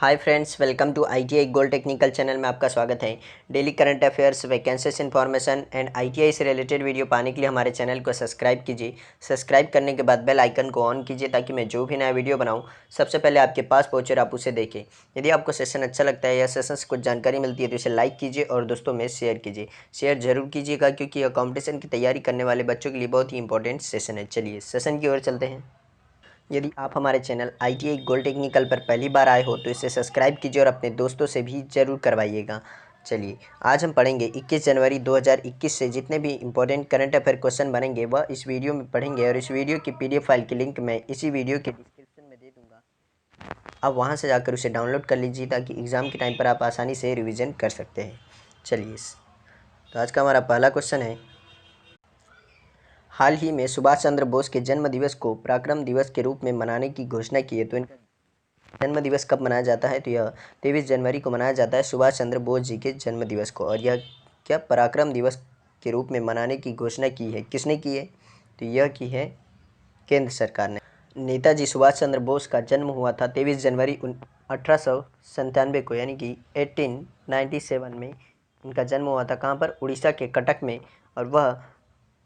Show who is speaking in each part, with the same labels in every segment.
Speaker 1: Hi friends, welcome to ITI gold technical channel में आपका स्वागत है। Daily current affairs, vacancies information and ITI से रिलेटेड वीडियो पाने के लिए हमारे चैनल को सब्सक्राइब कीजिए। सब्सक्राइब करने के बाद बेल आइकन को ऑन कीजिए ताकि मैं जो भी नया वीडियो बनाऊं सबसे पहले आपके पास पहुंचे और आप उसे देखें। यदि आपको सेशन अच्छा लगता है या सेशन से कुछ जानकारी मिलती है तो इसे लाइक कीजिए और दोस्तों में शेयर कीजिए। शेयर जरूर कीजिएगा क्योंकि यह कॉम्पिटिशन की तैयारी करने वाले बच्चों के लिए बहुत ही इंपॉर्टेंट सेशन है। चलिए सेशन की ओर चलते हैं। यदि आप हमारे चैनल आईटीआई गोल्ड टेक्निकल पर पहली बार आए हो तो इसे सब्सक्राइब कीजिए और अपने दोस्तों से भी ज़रूर करवाइएगा। चलिए आज हम पढ़ेंगे 21 जनवरी 2021 से जितने भी इंपॉर्टेंट करंट अफेयर क्वेश्चन बनेंगे वह इस वीडियो में पढ़ेंगे और इस वीडियो की पीडीएफ फाइल की लिंक मैं इसी वीडियो के डिस्क्रिप्शन में दे दूँगा। आप वहाँ से जाकर उसे डाउनलोड कर लीजिए ताकि एग्ज़ाम के टाइम पर आप आसानी से रिविज़न कर सकते हैं। चलिए तो आज का हमारा पहला क्वेश्चन है, हाल ही में सुभाष चंद्र बोस के जन्म दिवस को पराक्रम दिवस के रूप में मनाने की घोषणा की है। तो इनका जन्म दिवस कब मनाया जाता है? तो यह 23 जनवरी को मनाया जाता है, सुभाष चंद्र बोस जी के जन्म दिवस को। और यह क्या पराक्रम दिवस के रूप में मनाने की घोषणा की है? किसने की है? तो यह की है केंद्र सरकार ने। नेताजी सुभाष चंद्र बोस का जन्म हुआ था 23 जनवरी 1897 को, यानी कि 1897 में इनका जन्म हुआ था। कहाँ पर? उड़ीसा के कटक में। और वह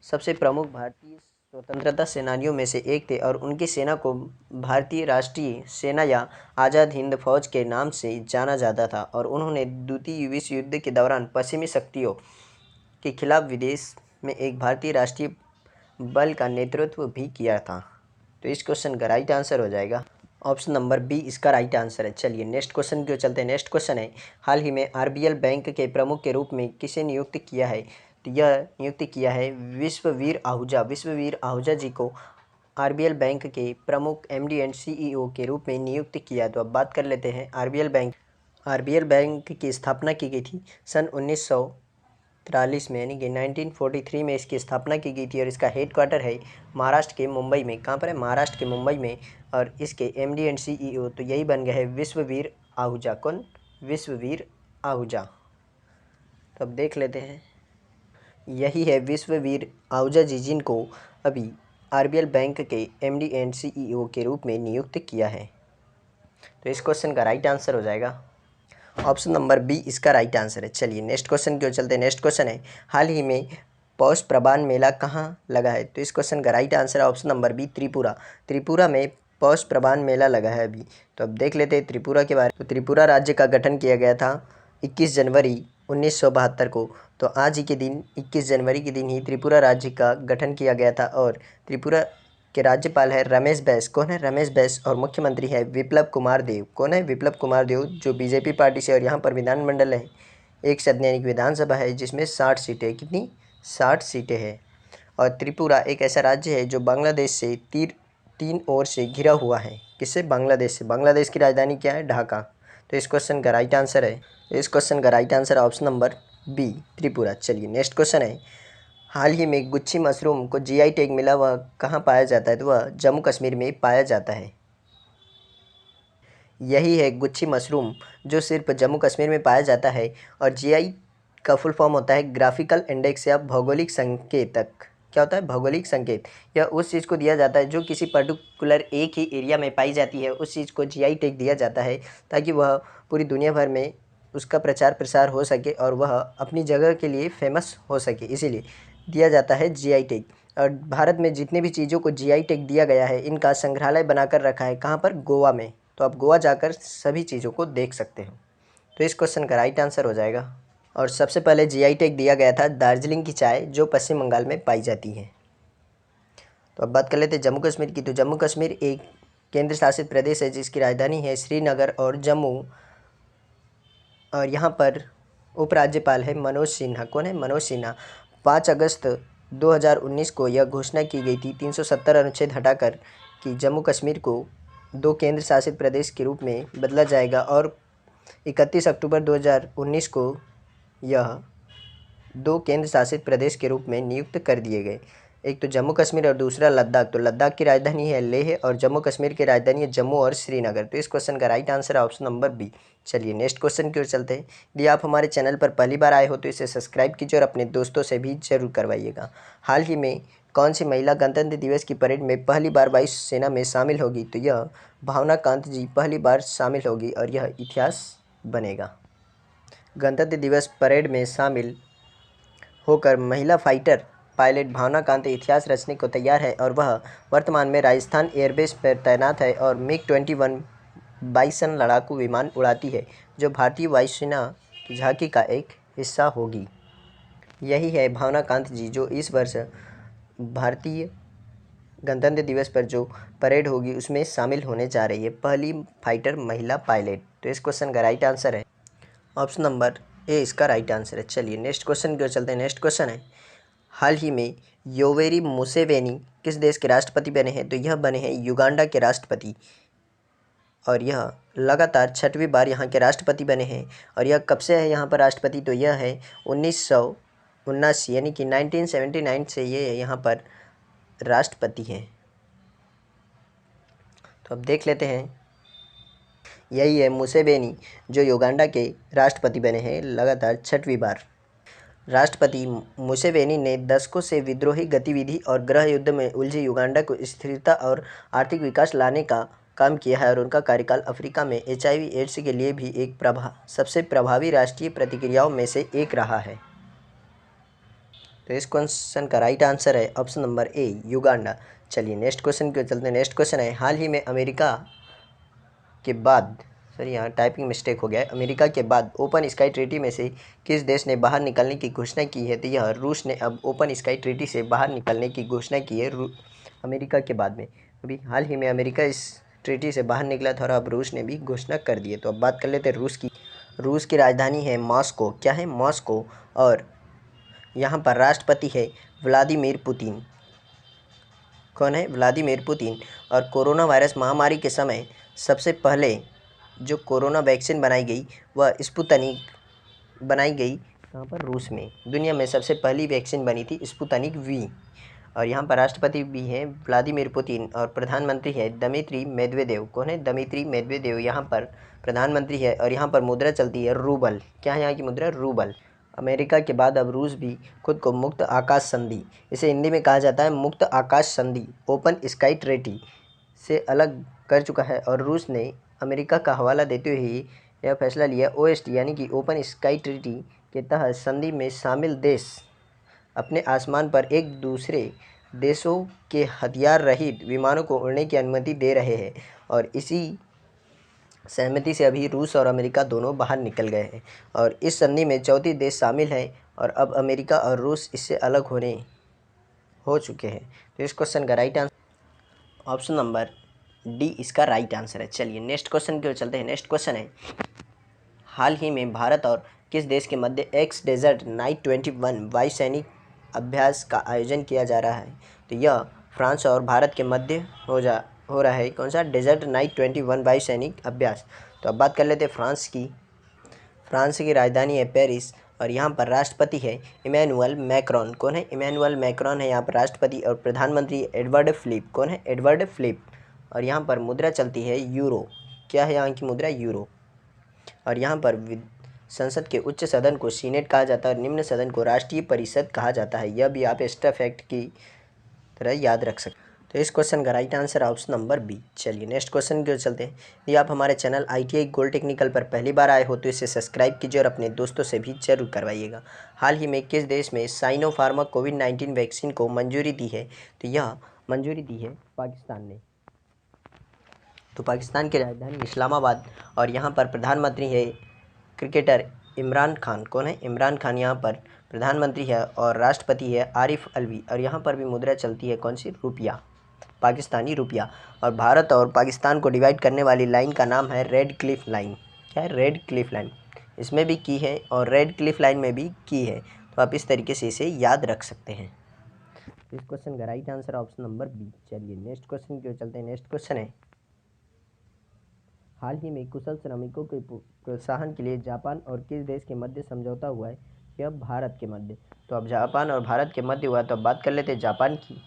Speaker 1: सबसे प्रमुख भारतीय स्वतंत्रता सेनानियों में से एक थे और उनकी सेना को भारतीय राष्ट्रीय सेना या आज़ाद हिंद फौज के नाम से जाना जाता था। और उन्होंने द्वितीय विश्व युद्ध के दौरान पश्चिमी शक्तियों के खिलाफ विदेश में एक भारतीय राष्ट्रीय बल का नेतृत्व भी किया था। तो इस क्वेश्चन का राइट आंसर हो जाएगा ऑप्शन नंबर बी, इसका राइट आंसर है। चलिए नेक्स्ट क्वेश्चन की चलते हैं। नेक्स्ट क्वेश्चन है, हाल ही में आरबीएल बैंक के प्रमुख के रूप में किसे नियुक्त किया है? तो यह नियुक्त किया है विश्ववीर आहूजा। विश्ववीर आहूजा जी को आरबीएल बैंक के प्रमुख एमडी एंड सीईओ के रूप में नियुक्त किया। तो अब बात कर लेते हैं आरबीएल बैंक। आरबीएल बैंक की स्थापना की गई थी सन 1943 में, यानी कि 1943 में इसकी स्थापना की गई थी। और इसका हेड क्वार्टर है महाराष्ट्र के मुंबई में। कहाँ पर है? महाराष्ट्र के मुंबई में। और इसके एमडी एंड सीईओ तो यही बन गए हैं विश्ववीर आहूजा। कौन? विश्ववीर आहूजा। तो अब देख लेते हैं, यही है विश्ववीर आहूजा जी जिनको अभी आरबीएल बैंक के एमडी एंड सीईओ के रूप में नियुक्त किया है। तो इस क्वेश्चन का राइट आंसर हो जाएगा ऑप्शन नंबर बी, इसका राइट आंसर है। चलिए नेक्स्ट क्वेश्चन की ओर चलते हैं। नेक्स्ट क्वेश्चन है, हाल ही में पौष प्रबान मेला कहाँ लगा है? तो इस क्वेश्चन का राइट आंसर है option number B, Tripura. Tripura में पौष प्रबान मेला लगा है अभी। तो अब देख लेते हैं त्रिपुरा के बारे में। तो त्रिपुरा राज्य का गठन किया गया था 21 जनवरी 1972 को। तो आज ही के दिन 21 जनवरी के दिन ही त्रिपुरा राज्य का गठन किया गया था। और त्रिपुरा के राज्यपाल है रमेश बैस। कौन है? रमेश बैस। और मुख्यमंत्री है विप्लव कुमार देव। कौन है? विप्लव कुमार देव, जो बीजेपी पार्टी से। और यहाँ पर विधानमंडल है एक सैद्धांतिक विधानसभा है जिसमें 60 सीटें। कितनी? 60 सीटें हैं। और त्रिपुरा एक ऐसा राज्य है जो बांग्लादेश से तीन ओर से घिरा हुआ है। किससे? बांग्लादेश से। बांग्लादेश की राजधानी क्या है? ढाका। तो इस क्वेश्चन का राइट आंसर है, इस क्वेश्चन का right answer option number B, Tripura. चलिए नेक्स्ट क्वेश्चन है, हाल ही में गुच्छी मशरूम को जीआई टैग मिला, वह कहाँ पाया जाता है? तो वह जम्मू कश्मीर में पाया जाता है। यही है गुच्छी मशरूम जो सिर्फ जम्मू कश्मीर में पाया जाता है। और जीआई का फुल फॉर्म होता है ग्राफिकल इंडेक्स या भौगोलिक संकेतक। क्या होता है? भौगोलिक संकेत। यह उस चीज़ को दिया जाता है जो किसी पर्टिकुलर एक ही एरिया में पाई जाती है, उस चीज़ को जीआई टैग दिया जाता है ताकि वह पूरी दुनिया भर में उसका प्रचार प्रसार हो सके और वह अपनी जगह के लिए फेमस हो सके, इसीलिए दिया जाता है जीआई टैग। और भारत में जितनी भी चीज़ों को जीआई टैग दिया गया है इनका संग्रहालय बनाकर रखा है। कहाँ पर? गोवा में। तो आप गोवा जाकर सभी चीज़ों को देख सकते हो। तो इस क्वेश्चन का राइट आंसर हो जाएगा। और सबसे पहले जीआई टैग दिया गया था दार्जिलिंग की चाय जो पश्चिम बंगाल में पाई जाती है। तो अब बात कर लेते हैं जम्मू कश्मीर की। तो जम्मू कश्मीर एक केंद्र शासित प्रदेश है जिसकी राजधानी है श्रीनगर और जम्मू। और यहाँ पर उपराज्यपाल है मनोज सिन्हा। कौन है? मनोज सिन्हा। 5 अगस्त 2019 को यह घोषणा की गई थी 370 अनुच्छेद हटाकर कि जम्मू कश्मीर को 2 केंद्र शासित प्रदेश के रूप में बदला जाएगा। और 31 अक्टूबर 2019 को यह 2 केंद्र शासित प्रदेश के रूप में नियुक्त कर दिए गए, एक तो जम्मू कश्मीर और दूसरा लद्दाख। तो लद्दाख की राजधानी है लेह और जम्मू कश्मीर की राजधानी है जम्मू और श्रीनगर। तो इस क्वेश्चन का राइट आंसर है ऑप्शन नंबर बी। चलिए नेक्स्ट क्वेश्चन की ओर चलते हैं। यदि आप हमारे चैनल पर पहली बार आए हो तो इसे सब्सक्राइब कीजिए और अपने दोस्तों से भी जरूर करवाइएगा। हाल ही में कौन सी महिला गणतंत्र दिवस की परेड में पहली बार वायुसेना में शामिल होगी? तो यह भावना कांत जी पहली बार शामिल होगी और यह इतिहास बनेगा। गणतंत्र दिवस परेड में शामिल होकर महिला फाइटर पायलट भावना कांत इतिहास रचने को तैयार है और वह वर्तमान में राजस्थान एयरबेस पर तैनात है और मिग-21 बाइसन लड़ाकू विमान उड़ाती है, जो भारतीय वायुसेना की झांकी का एक हिस्सा होगी। यही है भावना कांत जी जो इस वर्ष भारतीय गणतंत्र दिवस पर जो परेड होगी उसमें शामिल होने जा रही है, पहली फाइटर महिला पायलट। तो इस क्वेश्चन का राइट आंसर है ऑप्शन नंबर ए, इसका राइट आंसर है। चलिए नेक्स्ट क्वेश्चन की ओर चलते हैं। नेक्स्ट क्वेश्चन है, हाल ही में योवेरी मुसेवेनी किस देश के राष्ट्रपति बने हैं? तो यह बने हैं युगांडा के राष्ट्रपति और यह लगातार 6वीं बार यहाँ के राष्ट्रपति बने हैं। और यह कब से है यहाँ पर राष्ट्रपति? तो यह है 1979 यानी कि 1979 से ये यहाँ पर राष्ट्रपति हैं। तो अब देख लेते हैं, यही है मुसेवेनी जो युगांडा के राष्ट्रपति बने हैं लगातार 6वीं बार। राष्ट्रपति मुसेवेनी ने दशकों से विद्रोही गतिविधि और गृह युद्ध में उलझे युगांडा को स्थिरता और आर्थिक विकास लाने का काम किया है और उनका कार्यकाल अफ्रीका में HIV एड्स के लिए भी एक सबसे प्रभावी राष्ट्रीय प्रतिक्रियाओं में से एक रहा है। तो इस क्वेश्चन का राइट आंसर है ऑप्शन नंबर ए, युगांडा। चलिए नेक्स्ट क्वेश्चन की ओर चलते हैं। नेक्स्ट क्वेश्चन है, हाल ही में अमेरिका के बाद, सर यहाँ टाइपिंग मिस्टेक हो गया है, अमेरिका के बाद ओपन स्काई ट्रीटी में से किस देश ने बाहर निकलने की घोषणा की है? तो यह रूस ने अब ओपन स्काई ट्रीटी से बाहर निकलने की घोषणा की है अमेरिका के बाद में। अभी हाल ही में अमेरिका इस ट्रीटी से बाहर निकला था और अब रूस ने भी घोषणा कर दी है। तो अब बात कर लेते हैं रूस की। रूस की राजधानी है मॉस्को। क्या है? मॉस्को। और यहाँ पर राष्ट्रपति है व्लादिमीर पुतिन। कौन है? Vladimir Putin. और कोरोना वायरस महामारी के समय सबसे पहले जो कोरोना वैक्सीन बनाई गई वह स्पुतनिक बनाई गई कहाँ पर? रूस में। दुनिया में सबसे पहली वैक्सीन बनी थी स्पुतनिक वी। और यहाँ पर राष्ट्रपति भी हैं व्लादिमीर पुतिन और प्रधानमंत्री है दमित्री मेदवेदेव। कौन है? दमित्री मेदवेदेव यहाँ पर प्रधानमंत्री है और यहाँ पर मुद्रा चलती है रूबल। क्या है यहाँ की मुद्रा? रूबल। अमेरिका के बाद अब रूस भी खुद को मुक्त आकाश संधि, इसे हिंदी में कहा जाता है मुक्त आकाश संधि, ओपन स्काई ट्रीटी से अलग कर चुका है और रूस ने अमेरिका का हवाला देते हुए यह फैसला लिया OST यानी कि ओपन स्काई ट्रीटी के तहत संधि में शामिल देश अपने आसमान पर एक दूसरे देशों के हथियार रहित विमानों को उड़ने की अनुमति दे रहे हैं। और इसी सहमति से अभी रूस और अमेरिका दोनों बाहर निकल गए हैं और इस संधि में 34 देश शामिल हैं और अब अमेरिका और रूस इससे अलग हो चुके हैं। तो इस क्वेश्चन का right answer option number D, इसका राइट आंसर है। चलिए नेक्स्ट क्वेश्चन की ओर चलते हैं। नेक्स्ट क्वेश्चन है, हाल ही में भारत और किस देश के मध्य एक्स डेजर्ट नाइट 21 वायुसैनिक अभ्यास का आयोजन किया जा रहा है? तो यह फ्रांस और भारत के मध्य हो रहा है। कौन सा? डेजर्ट नाइट 21 वायुसैनिक अभ्यास। तो अब बात कर लेते हैं फ्रांस की। फ्रांस की राजधानी है पेरिस और यहाँ पर राष्ट्रपति है इमैनुअल मैक्रोन। कौन है? इमैनुअल मैक्रोन है यहाँ पर राष्ट्रपति और प्रधानमंत्री एडवर्ड फिलिप। कौन है? Edward Philip. और यहाँ पर मुद्रा चलती है यूरो। क्या है यहाँ की मुद्रा? यूरो। और यहाँ पर संसद के उच्च सदन को सीनेट कहा जाता है और निम्न सदन को राष्ट्रीय परिषद कहा जाता है। यह भी आप एक्स्ट्रा फैक्ट की तरह याद रख सकते हैं। तो इस क्वेश्चन का right answer option number B. चलिए नेक्स्ट क्वेश्चन की ओर चलते हैं। यदि आप हमारे चैनल ITI गोल्ड टेक्निकल पर पहली बार आए हो तो इसे सब्सक्राइब कीजिए और अपने दोस्तों से भी जरूर करवाइएगा। हाल ही में किस देश में साइनोफार्मा कोविड-19 वैक्सीन को मंजूरी दी है? तो यह मंजूरी दी है पाकिस्तान ने। तो पाकिस्तान की राजधानी इस्लामाबाद और यहाँ पर प्रधानमंत्री है क्रिकेटर इमरान खान। कौन है? इमरान खान यहाँ पर प्रधानमंत्री है और राष्ट्रपति है आरिफ अलवी। और यहाँ पर भी मुद्रा चलती है कौन सी? रुपया, पाकिस्तानी रुपया। और भारत और पाकिस्तान को डिवाइड करने वाली लाइन का नाम है रेड क्लिफ लाइन। क्या है? Red Cliff line. इसमें भी की है और रेड क्लिफ लाइन में भी की है। तो आप इस तरीके से इसे याद रख सकते हैं। इस क्वेश्चन का right answer option number B. चलिए नेक्स्ट क्वेश्चन की ओर चलते हैं। नेक्स्ट क्वेश्चन है, हाल ही में कुशल श्रमिकों के प्रोत्साहन के लिए जापान और किस देश के मध्य समझौता हुआ है? यह भारत के मध्य। तो अब जापान और भारत के मध्य हुआ, तो अब बात कर लेते हैं जापान की।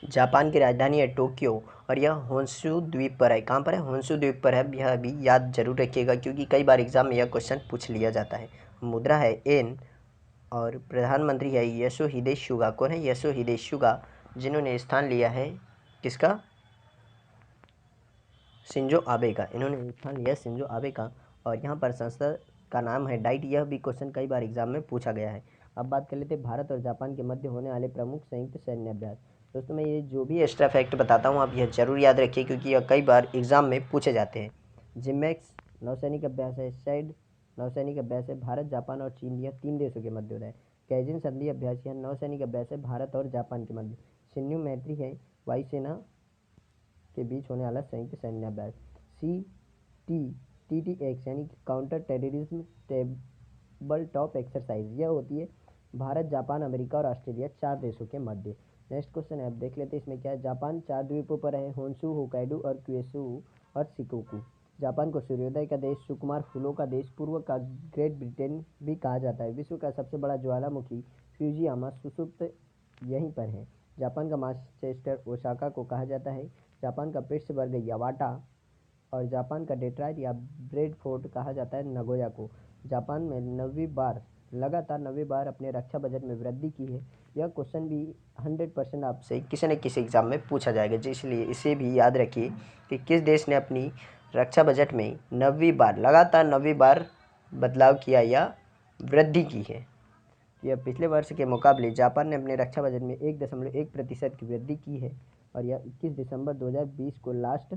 Speaker 1: जापान की राजधानी है टोक्यो और यह होन्शु द्वीप पर है। कहाँ पर है? होन्शु द्वीप पर है। यह भी याद जरूर रखिएगा क्योंकि कई बार एग्जाम में यह क्वेश्चन पूछ लिया जाता है। मुद्रा है एन और प्रधानमंत्री है योशिहिदे सुगा। कौन है? Yoshihide Suga. जिन्होंने स्थान लिया है किसका? शिंजो आबे का। इन्होंने स्थान लिया शिंजो आबे का। और यहाँ पर संस्था का नाम है डाइट। यह भी क्वेश्चन कई बार एग्जाम में पूछा गया है। अब बात कर लेते हैं भारत और जापान के मध्य होने वाले प्रमुख संयुक्त सैन्य अभ्यास। दोस्तों मैं ये जो भी एक्स्ट्रा फैक्ट बताता हूँ आप यह जरूर याद रखिए, क्योंकि यह कई बार एग्जाम में पूछे जाते हैं। जिमैक्स नौसैनिक अभ्यास है, शैड नौसैनिक अभ्यास है, भारत जापान और चीन यह 3 देशों के मध्य हो रहा है। कैजिन संधि अभ्यास यह नौसैनिक अभ्यास है भारत और जापान के मध्य। शिन्यू मैत्री है वायुसेना के बीच होने वाला संयुक्त सैन्य अभ्यास। CTTX यानी counter terrorism table top exercise यह होती है भारत जापान अमेरिका और ऑस्ट्रेलिया 4 देशों के मध्य। नेक्स्ट क्वेश्चन है, आप देख लेते हैं इसमें क्या है। जापान 4 द्वीपों पर है, होन्शु, होकाइडो और क्यूशू और शिकोकू। जापान को सूर्योदय का देश, सुकुमार फूलों का देश, पूर्व का ग्रेट ब्रिटेन भी कहा जाता है। विश्व का सबसे बड़ा ज्वालामुखी फ्यूजियामा सुसुप्त यहीं पर है। जापान का मानचेस्टर ओसाका को कहा जाता है। जापान का पिट्सबर्ग यावाटा और जापान का डेट्रॉइट या ब्रेडफोर्ड कहा जाता है नगोया को। जापान में लगातार 90 बार अपने रक्षा बजट में वृद्धि की है। यह क्वेश्चन भी 100% आपसे किसी न किसी एग्जाम में पूछा जाएगा, इसलिए इसे भी याद रखिए कि किस देश ने अपनी रक्षा बजट में 90 बार लगातार 90 बार बदलाव किया या वृद्धि की है। यह पिछले वर्ष के मुकाबले जापान ने अपने रक्षा बजट में 1.1% की वृद्धि की है और यह 21 दिसंबर 2020 को लास्ट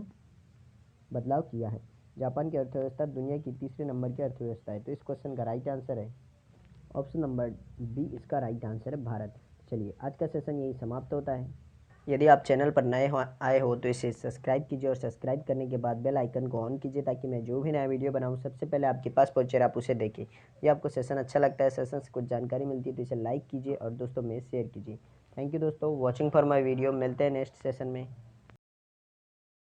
Speaker 1: बदलाव किया है। जापान की अर्थव्यवस्था दुनिया की तीसरे नंबर की अर्थव्यवस्था है। तो इस क्वेश्चन का राइट आंसर है ऑप्शन नंबर बी, इसका राइट आंसर है भारत। चलिए आज का सेशन यही समाप्त होता है। यदि आप चैनल पर नए आए हो तो इसे सब्सक्राइब कीजिए और सब्सक्राइब करने के बाद बेल आइकन को ऑन कीजिए, ताकि मैं जो भी नया वीडियो बनाऊं सबसे पहले आपके पास पहुंचे और आप उसे देखें। यदि आपको सेशन अच्छा लगता है, सेशन से कुछ जानकारी मिलती है तो इसे लाइक कीजिए और दोस्तों में शेयर कीजिए। थैंक यू दोस्तों, वॉचिंग फॉर माई वीडियो। मिलते हैं नेक्स्ट सेशन में।